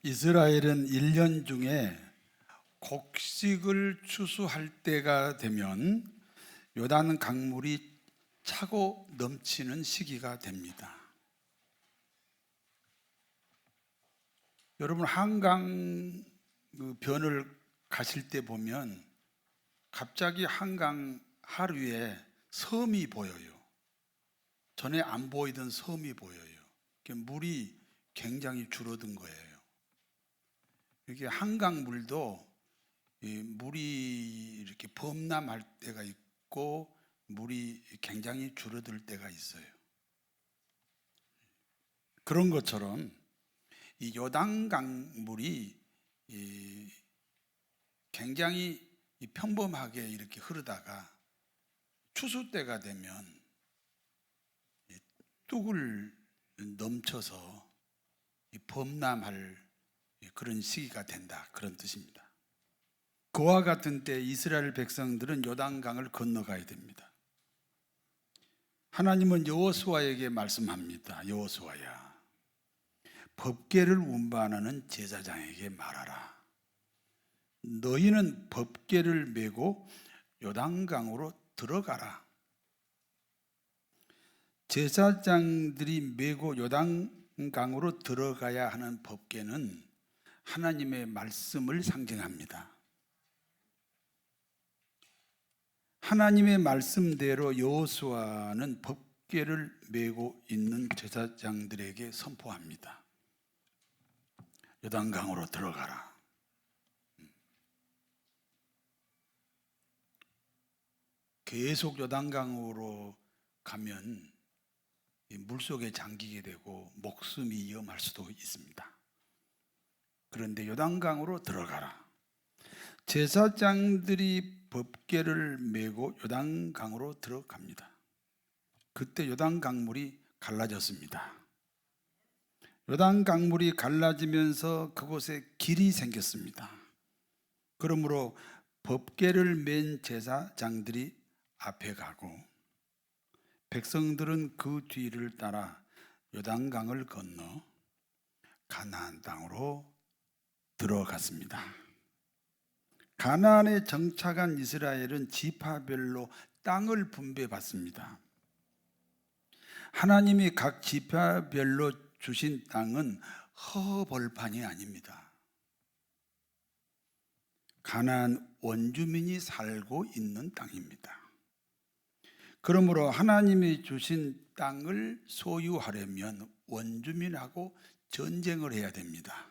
이스라엘은 1년 중에 곡식을 추수할 때가 되면 요단 강물이 차고 넘치는 시기가 됩니다. 여러분, 한강 변을 가실 때 보면 갑자기 한강 하류에 섬이 보여요. 전에 안 보이던 섬이 보여요. 물이 굉장히 줄어든 거예요. 이렇게 한강 물도 물이 이렇게 범람할 때가 있고 물이 굉장히 줄어들 때가 있어요. 그런 것처럼 이 요단강 물이 굉장히 평범하게 이렇게 흐르다가 추수 때가 되면 뚝을 넘쳐서 범람할 그런 시기가 된다, 그런 뜻입니다. 그와 같은 때 이스라엘 백성들은 요단강을 건너가야 됩니다. 하나님은 여호수아에게 말씀합니다. 여호수아야, 법궤를 운반하는 제사장에게 말하라. 너희는 법궤를 메고 요단강으로 들어가라. 제사장들이 메고 요단강으로 들어가야 하는 법궤는 하나님의 말씀을 상징합니다. 하나님의 말씀대로 여호수아는 법궤를 메고 있는 제사장들에게 선포합니다. 요단강으로 들어가라. 계속 요단강으로 가면 물속에 잠기게 되고 목숨이 위험할 수도 있습니다. 그런데 요단강으로 들어가라. 제사장들이 법궤를 메고 요단강으로 들어갑니다. 그때 요단강물이 갈라졌습니다. 요단강물이 갈라지면서 그곳에 길이 생겼습니다. 그러므로 법궤를 맨 제사장들이 앞에 가고 백성들은 그 뒤를 따라 요단강을 건너 가나안 땅으로 들어갔습니다. 가나안에 정착한 이스라엘은 지파별로 땅을 분배받습니다. 하나님이 각 지파별로 주신 땅은 허벌판이 아닙니다. 가나안 원주민이 살고 있는 땅입니다. 그러므로 하나님이 주신 땅을 소유하려면 원주민하고 전쟁을 해야 됩니다.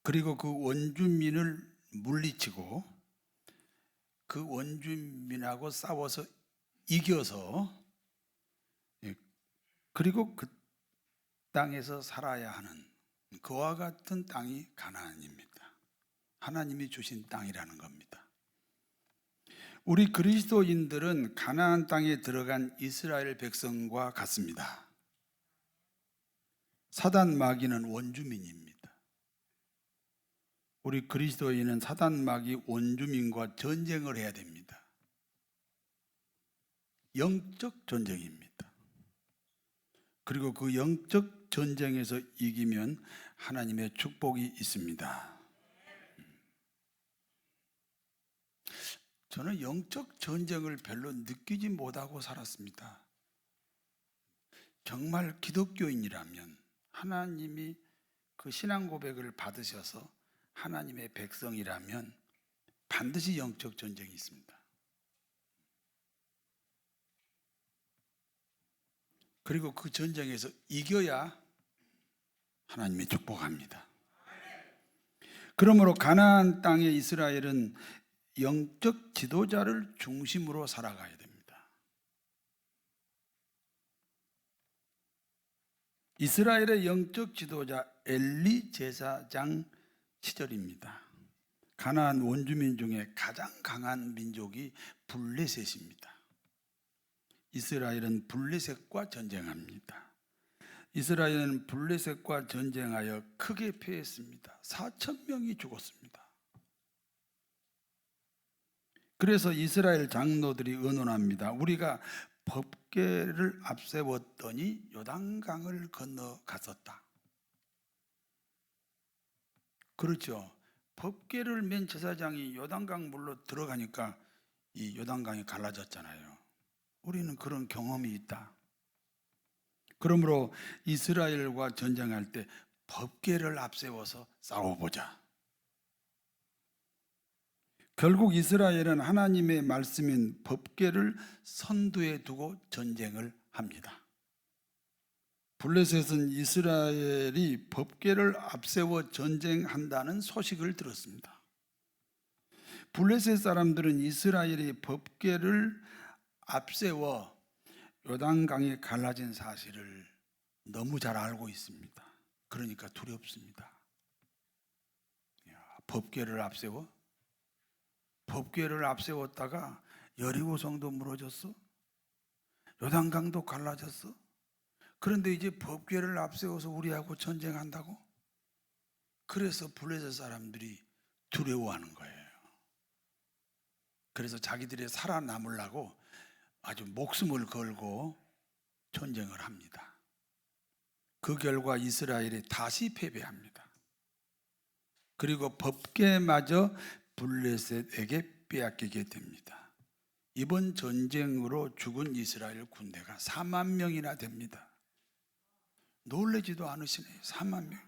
그리고 그 원주민을 물리치고 그 원주민하고 싸워서 이겨서 그리고 그 땅에서 살아야 하는 그와 같은 땅이 가나안입니다. 하나님이 주신 땅이라는 겁니다. 우리 그리스도인들은 가나안 땅에 들어간 이스라엘 백성과 같습니다. 사단 마귀는 원주민입니다. 우리 그리스도인은 사단 마귀 원주민과 전쟁을 해야 됩니다. 영적 전쟁입니다. 그리고 그 영적 전쟁에서 이기면 하나님의 축복이 있습니다. 저는 영적 전쟁을 별로 느끼지 못하고 살았습니다. 정말 기독교인이라면 하나님이 그 신앙 고백을 받으셔서 하나님의 백성이라면 반드시 영적 전쟁이 있습니다. 그리고 그 전쟁에서 이겨야 하나님의 축복합니다. 그러므로 가나안 땅의 이스라엘은 영적 지도자를 중심으로 살아가야 됩니다. 이스라엘의 영적 지도자 엘리 제사장 시절입니다. 가나안 원주민 중에 가장 강한 민족이 블레셋입니다. 이스라엘은 블레셋과 전쟁합니다. 이스라엘은 블레셋과 전쟁하여 크게 패했습니다. 4,000명이 죽었습니다. 그래서 이스라엘 장로들이 의논합니다. 우리가 법궤를 앞세웠더니 요단강을 건너갔었다. 그렇죠. 법궤를 맨 제사장이 요단강 물로 들어가니까 이 요단강이 갈라졌잖아요. 우리는 그런 경험이 있다. 그러므로 이스라엘과 전쟁할 때 법궤를 앞세워서 싸워보자. 결국 이스라엘은 하나님의 말씀인 법궤를 선두에 두고 전쟁을 합니다. 블레셋은 이스라엘이 법궤를 앞세워 전쟁한다는 소식을 들었습니다. 블레셋 사람들은 이스라엘이 법궤를 앞세워 요단강이 갈라진 사실을 너무 잘 알고 있습니다. 그러니까 두렵습니다. 법궤를 앞세워? 법궤를 앞세웠다가 여리고성도 무너졌어? 요단강도 갈라졌어? 그런데 이제 법궤를 앞세워서 우리하고 전쟁한다고? 그래서 블레셋 사람들이 두려워하는 거예요. 그래서 자기들이 살아남으려고 아주 목숨을 걸고 전쟁을 합니다. 그 결과 이스라엘이 다시 패배합니다. 그리고 법궤마저 블레셋에게 빼앗기게 됩니다. 이번 전쟁으로 죽은 이스라엘 군대가 4만 명이나 됩니다. 놀라지도 않으시네요. 4만 명.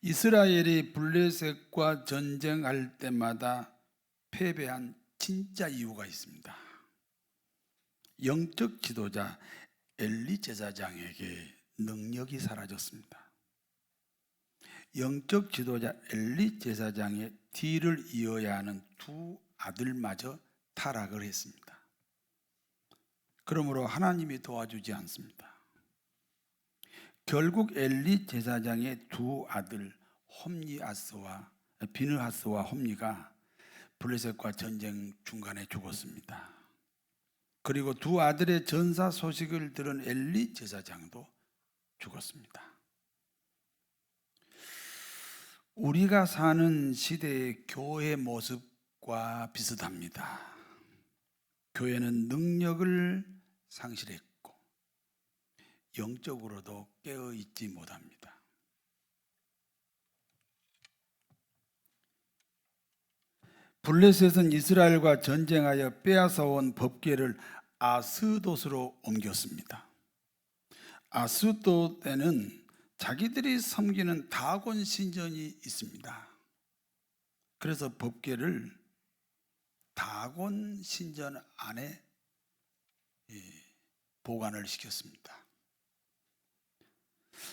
이스라엘이 블레셋과 전쟁할 때마다 패배한 진짜 이유가 있습니다. 영적 지도자 엘리 제사장에게 능력이 사라졌습니다. 영적 지도자 엘리 제사장의 뒤를 이어야 하는 두 아들마저 타락을 했습니다. 그러므로 하나님이 도와주지 않습니다. 결국 엘리 제사장의 두 아들 비느하스와 홈니가 블레셋과 전쟁 중간에 죽었습니다. 그리고 두 아들의 전사 소식을 들은 엘리 제사장도 죽었습니다. 우리가 사는 시대의 교회 모습과 비슷합니다. 교회는 능력을 상실했고 영적으로도 깨어있지 못합니다. 블레셋은 이스라엘과 전쟁하여 빼앗아온 법궤를 아스돗으로 옮겼습니다. 아스돗에는 자기들이 섬기는 다곤 신전이 있습니다. 그래서 법궤를 다곤 신전 안에 보관을 시켰습니다.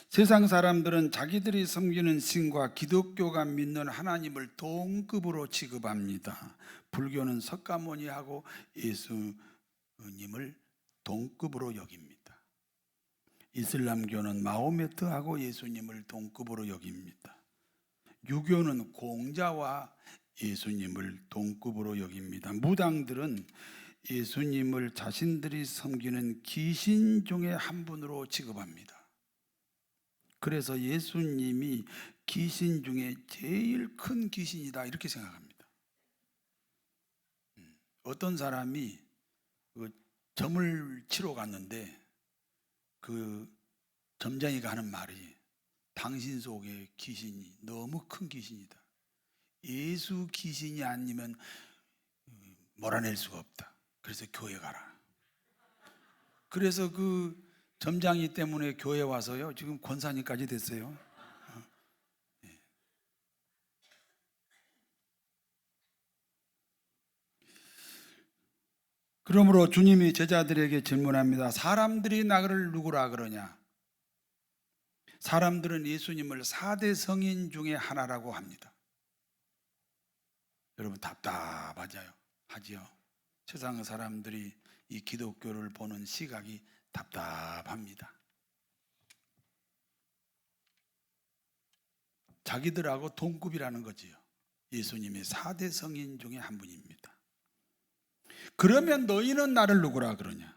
세상 사람들은 자기들이 섬기는 신과 기독교가 믿는 하나님을 동급으로 취급합니다. 불교는 석가모니하고 예수님을 동급으로 여깁니다. 이슬람교는 마호메트하고 예수님을 동급으로 여깁니다. 유교는 공자와 예수님을 동급으로 여깁니다. 무당들은 예수님을 자신들이 섬기는 귀신 중에 한 분으로 취급합니다. 그래서 예수님이 귀신 중에 제일 큰 귀신이다 이렇게 생각합니다. 어떤 사람이 점을 치러 갔는데 그 점장이가 하는 말이 당신 속에 귀신이 너무 큰 귀신이다. 예수 귀신이 아니면 몰아낼 수가 없다. 그래서 교회 가라. 그래서 그 점장이 때문에 교회 와서요 지금 권사님까지 됐어요. 그러므로 주님이 제자들에게 질문합니다. 사람들이 나를 누구라 그러냐? 사람들은 예수님을 4대 성인 중에 하나라고 합니다. 여러분 답답하지요? 세상 사람들이 이 기독교를 보는 시각이 답답합니다. 자기들하고 동급이라는 거지요. 예수님이 4대 성인 중에 한 분입니다. 그러면 너희는 나를 누구라 그러냐?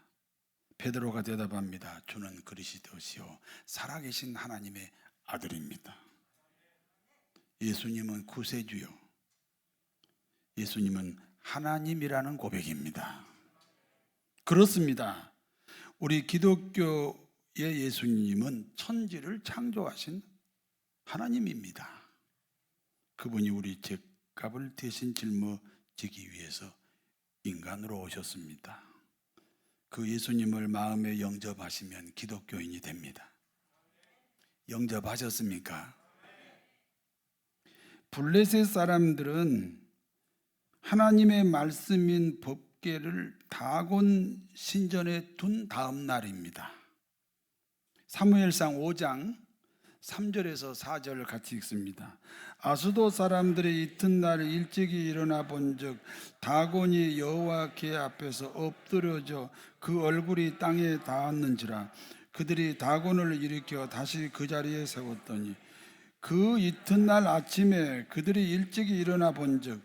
베드로가 대답합니다. 주는 그리스도시요 살아계신 하나님의 아들입니다. 예수님은 구세주요. 예수님은 하나님이라는 고백입니다. 그렇습니다. 우리 기독교 예수님은 천지를 창조하신 하나님입니다. 그분이 우리 죄값을 대신 짊어지기 위해서 인간으로 오셨습니다. 그 예수님을 마음에 영접하시면 기독교인이 됩니다. 영접하셨습니까? 블레셋 사람들은 하나님의 말씀인 법궤를 다곤 신전에 둔 다음 날입니다. 사무엘상 5장 3절에서 4절 같이 읽습니다. 아수도 사람들이 이튿날 일찍이 일어나 본즉 다곤이 여호와 궤 앞에서 엎드려져 그 얼굴이 땅에 닿았는지라. 그들이 다곤을 일으켜 다시 그 자리에 세웠더니 그 이튿날 아침에 그들이 일찍이 일어나 본즉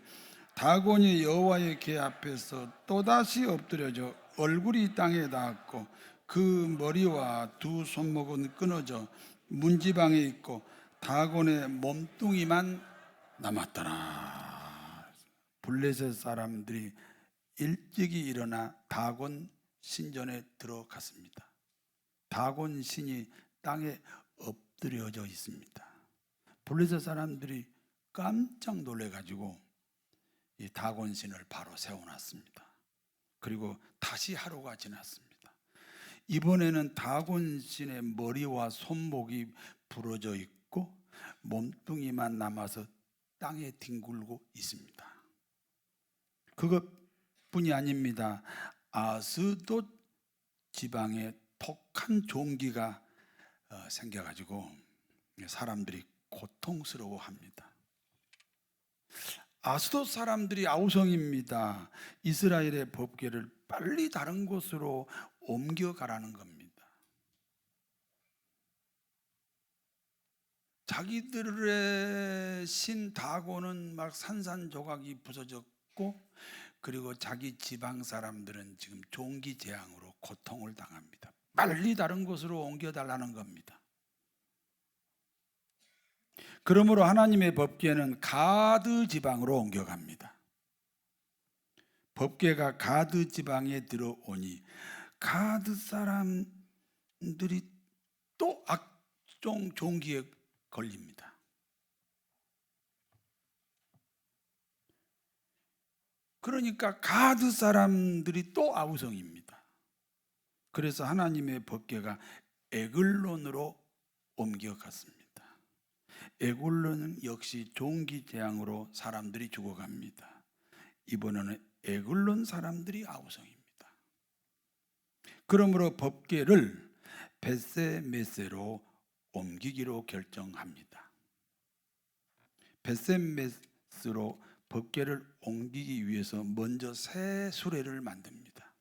다곤이 여호와의 궤 앞에서 또다시 엎드려져 얼굴이 땅에 닿았고 그 머리와 두 손목은 끊어져 문지방에 있고 다곤의 몸뚱이만 남았더라. 블레셋 사람들이 일찍이 일어나 다곤 신전에 들어갔습니다. 다곤 신이 땅에 엎드려져 있습니다. 블레셋 사람들이 깜짝 놀래가지고 이 다곤 신을 바로 세워놨습니다. 그리고 다시 하루가 지났습니다. 이번에는 다곤 신의 머리와 손목이 부러져 있고 몸뚱이만 남아서 땅에 뒹굴고 있습니다. 그것뿐이 아닙니다. 아스돗 지방에 독한 종기가 생겨가지고 사람들이 고통스러워합니다. 아스돗 사람들이 아우성입니다. 이스라엘의 법궤를 빨리 다른 곳으로 옮겨가라는 겁니다. 자기들의 신 다곤은 막 산산조각이 부서졌고 그리고 자기 지방 사람들은 지금 종기 재앙으로 고통을 당합니다. 빨리 다른 곳으로 옮겨달라는 겁니다. 그러므로 하나님의 법궤는 가드 지방으로 옮겨갑니다. 법궤가 가드 지방에 들어오니 가드 사람들이 또 악종 종기에 걸립니다. 그러니까 가드 사람들이 또 아우성입니다. 그래서 하나님의 법궤가 에글론으로 옮겨갔습니다. 에글론 역시 종기 재앙으로 사람들이 죽어갑니다. 이번에는 에글론 사람들이 아우성입니다. 그러므로 법궤를 벳세메세로 옮기기로 결정합니다. 벳세메스로 법궤를 옮기기 위해서 먼저 새 수레를 만듭니다.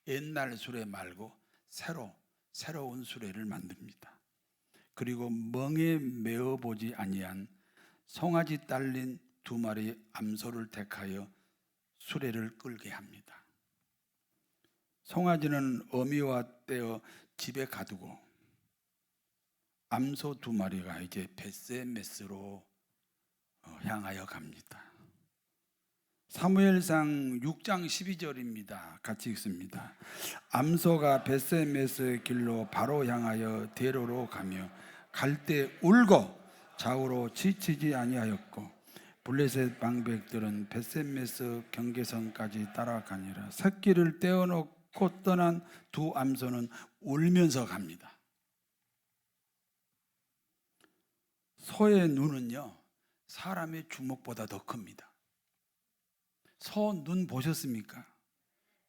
옛날 수레 말고 새로운 수레를 만듭니다. 그리고 멍에 메어보지 아니한 송아지 딸린 2마리 암소를 택하여 수레를 끌게 합니다. 송아지는 어미와 떼어 집에 가두고 암소 2마리가 이제 벳세메스로 향하여 갑니다. 사무엘상 6장 12절입니다. 같이 읽습니다. 암소가 벳세메스의 길로 바로 향하여 대로로 가며 갈 때 울고 좌우로 지치지 아니하였고 블레셋 방백들은 벳세메스 경계선까지 따라가니라. 새끼를 떼어놓고 떠난 2 암소는 울면서 갑니다. 소의 눈은요 사람의 주먹보다 더 큽니다. 소 눈 보셨습니까?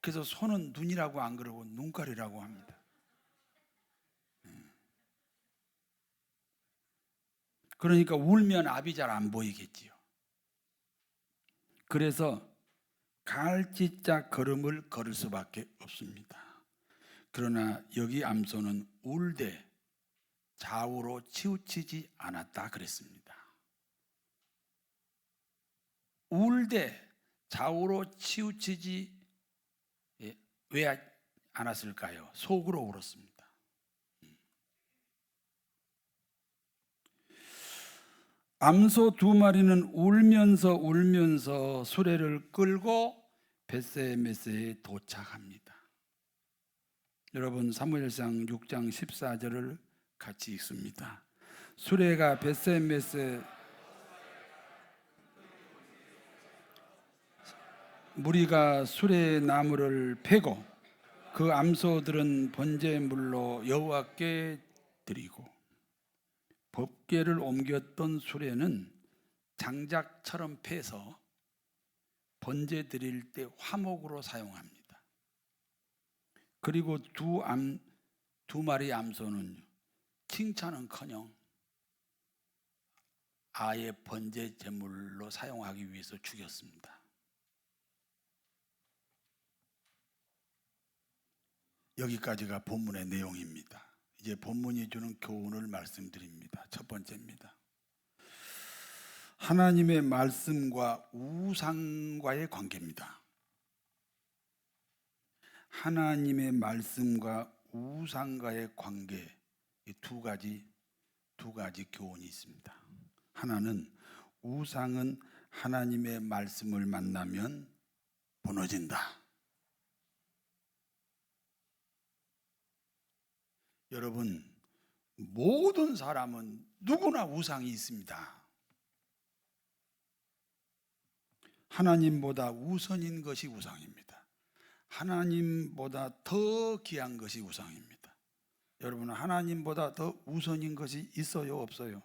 그래서 소는 눈이라고 안 그러고 눈깔이라고 합니다. 그러니까 울면 앞이 잘 안 보이겠지요. 그래서 갈짓자 걸음을 걸을 수밖에 없습니다. 그러나 여기 암소는 울되 좌우로 치우치지 않았다 그랬습니다. 울되 좌우로 치우치지 왜 않았을까요? 속으로 울었습니다. 암소 2마리는 울면서 수레를 끌고 벳세메스에 도착합니다. 여러분 사무엘상 6장 14절을 같이 읽습니다. 수레가 벳세메스 무리가 수레 나무를 패고 그 암소들은 번제물로 여호와께 드리고 법궤를 옮겼던 수레는 장작처럼 패서 번제 드릴 때 화목으로 사용합니다. 그리고 두 마리 암소는 칭찬은커녕 아예 번제 제물로 사용하기 위해서 죽였습니다. 여기까지가 본문의 내용입니다. 이제 본문이 주는 교훈을 말씀드립니다. 첫 번째입니다. 하나님의 말씀과 우상과의 관계입니다. 하나님의 말씀과 우상과의 관계, 이 두 가지 교훈이 있습니다. 하나는 우상은 하나님의 말씀을 만나면 무너진다. 여러분, 모든 사람은 누구나 우상이 있습니다. 하나님보다 우선인 것이 우상입니다. 하나님보다 더 귀한 것이 우상입니다. 여러분, 하나님보다 더 우선인 것이 있어요, 없어요?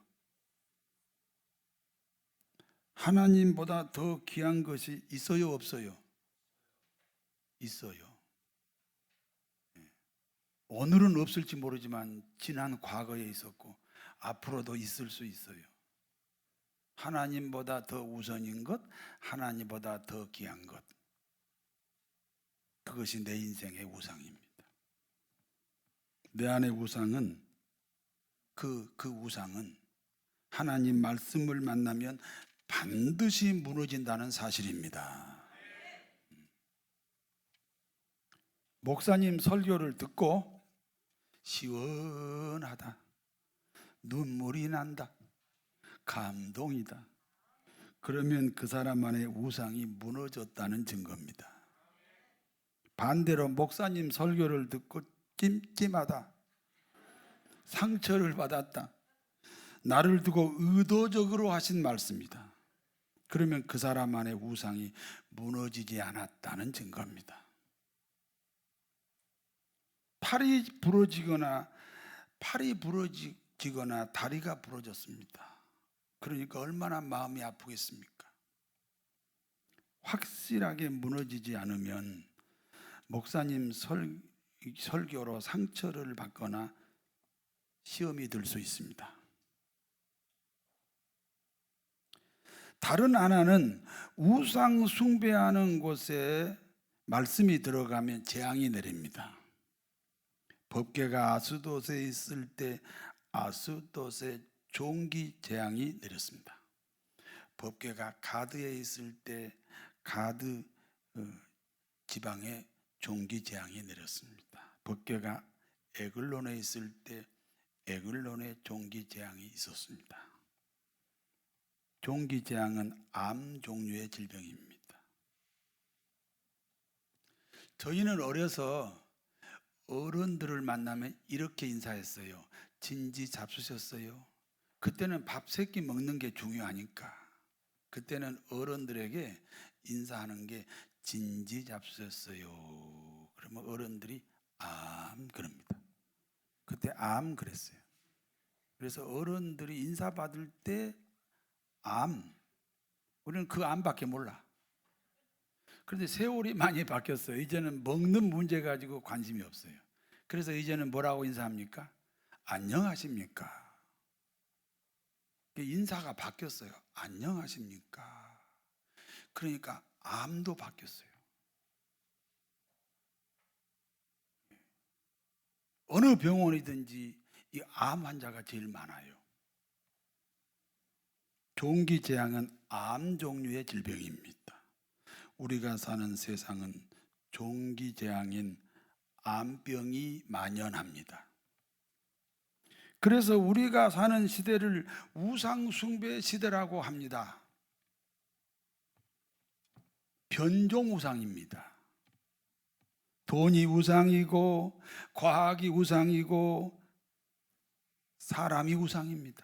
하나님보다 더 귀한 것이 있어요, 없어요? 있어요. 오늘은 없을지 모르지만 지난 과거에 있었고 앞으로도 있을 수 있어요. 하나님보다 더 우선인 것, 하나님보다 더 귀한 것, 그것이 내 인생의 우상입니다. 내 안의 우상은 그 우상은 하나님 말씀을 만나면 반드시 무너진다는 사실입니다. 목사님 설교를 듣고 시원하다, 눈물이 난다, 감동이다, 그러면 그 사람 안에 우상이 무너졌다는 증거입니다. 반대로 목사님 설교를 듣고 찜찜하다, 상처를 받았다, 나를 두고 의도적으로 하신 말씀이다, 그러면 그 사람 안에 우상이 무너지지 않았다는 증거입니다. 팔이 부러지거나 다리가 부러졌습니다. 그러니까 얼마나 마음이 아프겠습니까? 확실하게 무너지지 않으면 목사님 설교로 상처를 받거나 시험이 들 수 있습니다. 다른 하나는 우상 숭배하는 곳에 말씀이 들어가면 재앙이 내립니다. 법궤가 아스돗에 있을 때 아스돗에 종기 재앙이 내렸습니다. 법궤가 가드에 있을 때 가드 지방에 종기 재앙이 내렸습니다. 법궤가 에글론에 있을 때 에글론에 종기 재앙이 있었습니다. 종기 재앙은 암 종류의 질병입니다. 저희는 어려서 어른들을 만나면 이렇게 인사했어요. 진지 잡수셨어요? 그때는 밥 세 끼 먹는 게 중요하니까 그때는 어른들에게 인사하는 게 진지 잡수셨어요. 그러면 어른들이 암 그럽니다. 그때 암 그랬어요. 그래서 어른들이 인사받을 때 암, 우리는 그 암밖에 몰라. 그런데 세월이 많이 바뀌었어요. 이제는 먹는 문제 가지고 관심이 없어요. 그래서 이제는 뭐라고 인사합니까? 안녕하십니까? 인사가 바뀌었어요. 안녕하십니까? 그러니까 암도 바뀌었어요. 어느 병원이든지 이 암 환자가 제일 많아요. 종기 재앙은 암 종류의 질병입니다. 우리가 사는 세상은 종기 재앙인 암병이 만연합니다. 그래서 우리가 사는 시대를 우상 숭배 시대라고 합니다. 변종 우상입니다. 돈이 우상이고 과학이 우상이고 사람이 우상입니다.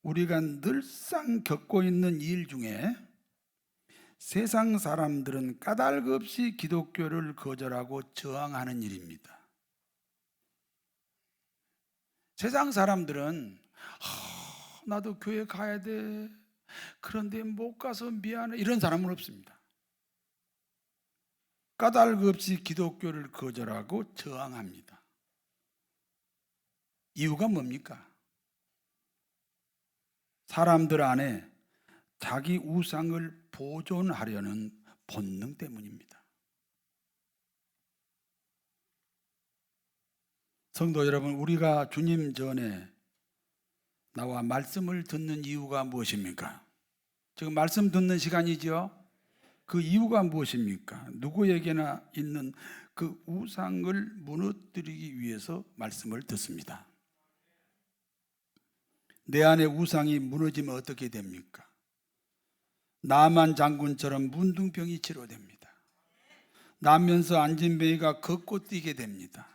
우리가 늘상 겪고 있는 일 중에 세상 사람들은 까닭 없이 기독교를 거절하고 저항하는 일입니다. 세상 사람들은 나도 교회 가야 돼. 그런데 못 가서 미안해. 이런 사람은 없습니다. 까닭 없이 기독교를 거절하고 저항합니다. 이유가 뭡니까? 사람들 안에 자기 우상을 보존하려는 본능 때문입니다. 성도 여러분, 우리가 주님 전에 나와 말씀을 듣는 이유가 무엇입니까? 지금 말씀 듣는 시간이죠? 그 이유가 무엇입니까? 누구에게나 있는 그 우상을 무너뜨리기 위해서 말씀을 듣습니다. 내 안에 우상이 무너지면 어떻게 됩니까? 나만 장군처럼 문둥병이 치료됩니다. 나면서 안진뱅이가 걷고 뛰게 됩니다.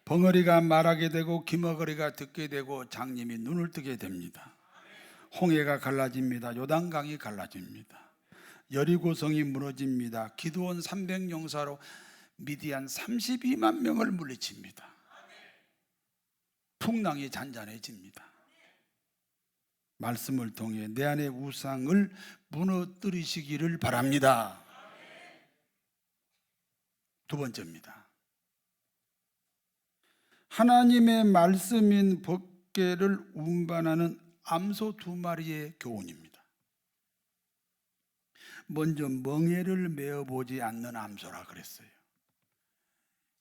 벙어리가 말하게 되고 기머거리가 듣게 되고 장님이 눈을 뜨게 됩니다. 홍해가 갈라집니다. 요단강이 갈라집니다. 여리고성이 무너집니다. 기드온 300용사로 미디안 32만 명을 물리칩니다. 풍랑이 잔잔해집니다. 말씀을 통해 내 안의 우상을 무너뜨리시기를 바랍니다. 두 번째입니다. 하나님의 말씀인 법궤를 운반하는 암소 2마리의 교훈입니다. 먼저 멍에를 메어보지 않는 암소라 그랬어요.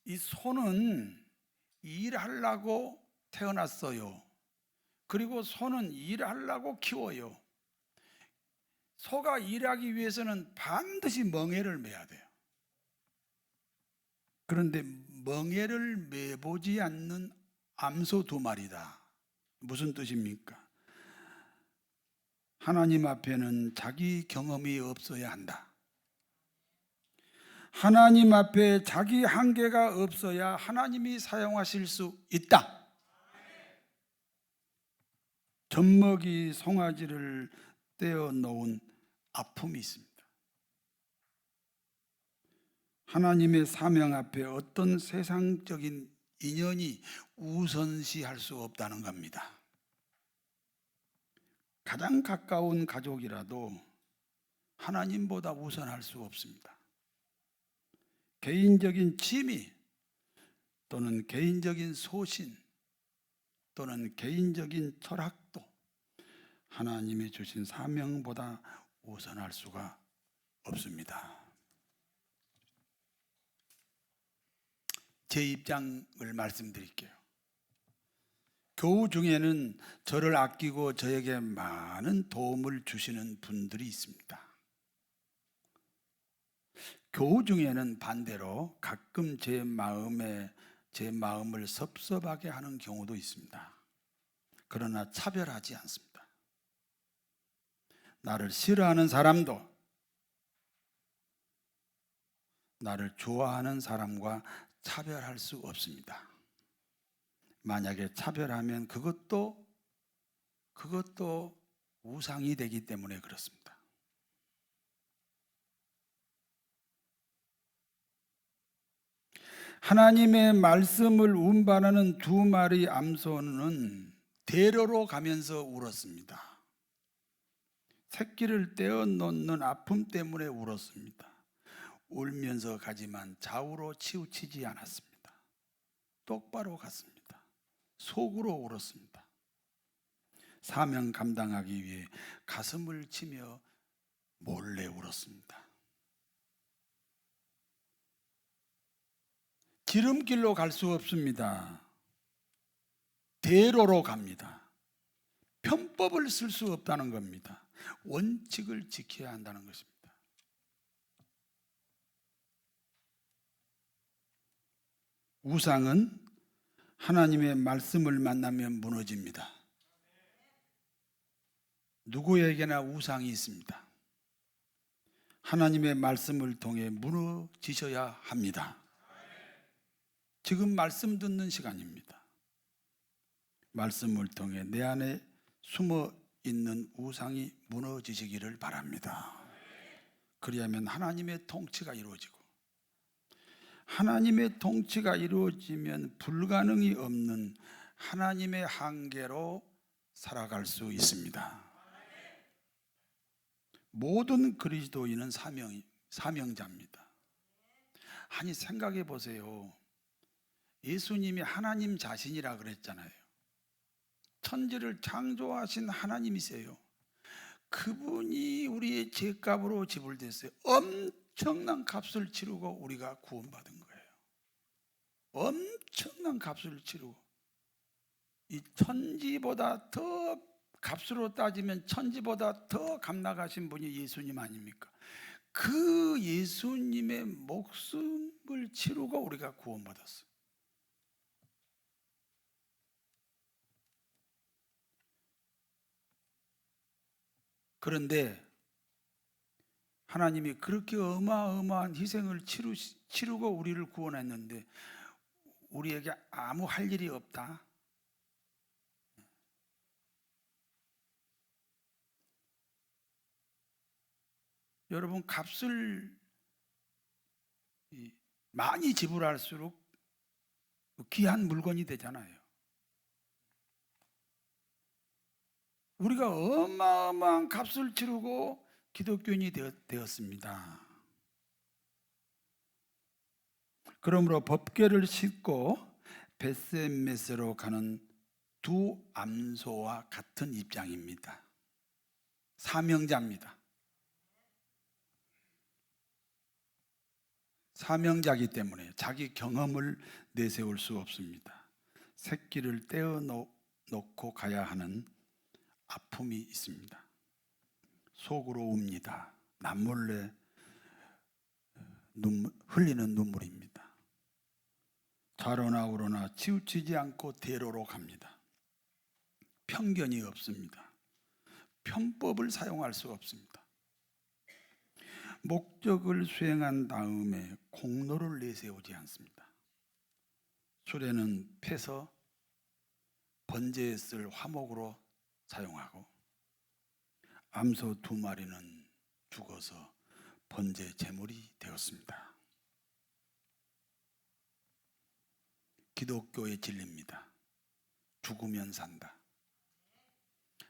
이 소는 일하려고 태어났어요. 그리고 소는 일하려고 키워요. 소가 일하기 위해서는 반드시 멍에를 메야 돼요. 그런데 멍에를 메보지 않는 암소 2마리다. 무슨 뜻입니까? 하나님 앞에는 자기 경험이 없어야 한다. 하나님 앞에 자기 한계가 없어야 하나님이 사용하실 수 있다. 젖먹이 송아지를 떼어 놓은 아픔이 있습니다. 하나님의 사명 앞에 어떤 세상적인 인연이 우선시할 수 없다는 겁니다. 가장 가까운 가족이라도 하나님보다 우선할 수 없습니다. 개인적인 취미 또는 개인적인 소신 또는 개인적인 철학도 하나님이 주신 사명보다 우선할 수가 없습니다. 제 입장을 말씀드릴게요. 교우 중에는 저를 아끼고 저에게 많은 도움을 주시는 분들이 있습니다. 교우 중에는 반대로 가끔 제 마음을 섭섭하게 하는 경우도 있습니다. 그러나 차별하지 않습니다. 나를 싫어하는 사람도 나를 좋아하는 사람과 차별할 수 없습니다. 만약에 차별하면 그것도 우상이 되기 때문에 그렇습니다. 하나님의 말씀을 운반하는 2마리 암소는 대로로 가면서 울었습니다. 새끼를 떼어 놓는 아픔 때문에 울었습니다. 울면서 가지만 좌우로 치우치지 않았습니다. 똑바로 갔습니다. 속으로 울었습니다. 사명 감당하기 위해 가슴을 치며 몰래 울었습니다. 지름길로 갈 수 없습니다. 대로로 갑니다. 편법을 쓸 수 없다는 겁니다. 원칙을 지켜야 한다는 것입니다. 우상은 하나님의 말씀을 만나면 무너집니다. 누구에게나 우상이 있습니다. 하나님의 말씀을 통해 무너지셔야 합니다. 지금 말씀 듣는 시간입니다. 말씀을 통해 내 안에 숨어 있는 우상이 무너지시기를 바랍니다. 그리하면 하나님의 통치가 이루어지고, 하나님의 통치가 이루어지면 불가능이 없는 하나님의 한계로 살아갈 수 있습니다. 모든 그리스도인은 사명자입니다. 아니, 생각해 보세요. 예수님이 하나님 자신이라 그랬잖아요. 천지를 창조하신 하나님이세요. 그분이 우리의 죄값으로 지불됐어요. 엄청난 값을 치르고 우리가 구원받은 거예요. 엄청난 값을 치르고, 이 천지보다 더 값으로 따지면 천지보다 더 값 나가신 분이 예수님 아닙니까? 그 예수님의 목숨을 치르고 우리가 구원받았어요. 그런데 하나님이 그렇게 어마어마한 희생을 치르고 우리를 구원했는데 우리에게 아무 할 일이 없다? 여러분, 값을 많이 지불할수록 귀한 물건이 되잖아요. 우리가 어마어마한 값을 치르고 기독교인이 되었습니다. 그러므로 법궤를 싣고 벳세메스로 가는 두 암소와 같은 입장입니다. 사명자입니다. 사명자이기 때문에 자기 경험을 내세울 수 없습니다. 새끼를 떼어놓고 가야 하는 아픔이 있습니다. 속으로 웁니다. 남몰래 흘리는 눈물입니다. 좌로나 우로나 치우치지 않고 대로로 갑니다. 편견이 없습니다. 편법을 사용할 수 없습니다. 목적을 수행한 다음에 공로를 내세우지 않습니다. 수레는 패서 번제에 쓸 화목으로 사용하고, 암소 2마리는 죽어서 번제 제물이 되었습니다. 기독교의 진리입니다. 죽으면 산다.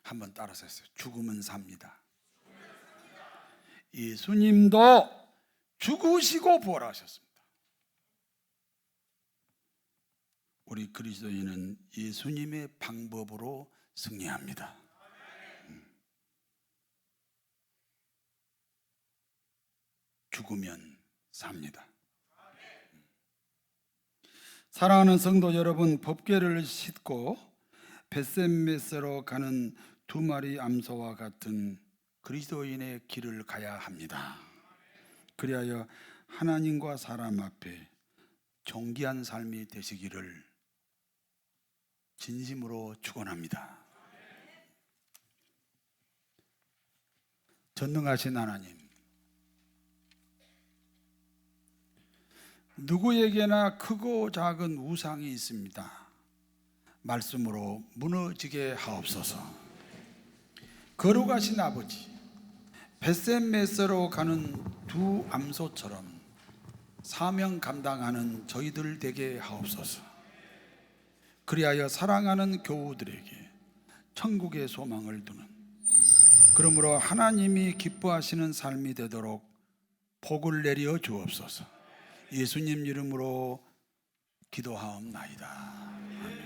한번 따라서 했어요. 죽으면 삽니다. 예수님도 죽으시고 부활하셨습니다. 우리 그리스도인은 예수님의 방법으로 승리합니다. 죽으면 삽니다. 사랑하는 성도 여러분, 법궤를 싣고 벳세메스로 가는 2마리 암소와 같은 그리스도인의 길을 가야 합니다. 그리하여 하나님과 사람 앞에 존귀한 삶이 되시기를 진심으로 축원합니다. 전능하신 하나님, 누구에게나 크고 작은 우상이 있습니다. 말씀으로 무너지게 하옵소서. 거룩하신 아버지, 벳세메스로 가는 2 암소처럼 사명 감당하는 저희들 되게 하옵소서. 그리하여 사랑하는 교우들에게 천국의 소망을 두는, 그러므로 하나님이 기뻐하시는 삶이 되도록 복을 내려 주옵소서. 예수님 이름으로 기도하옵나이다. 아멘.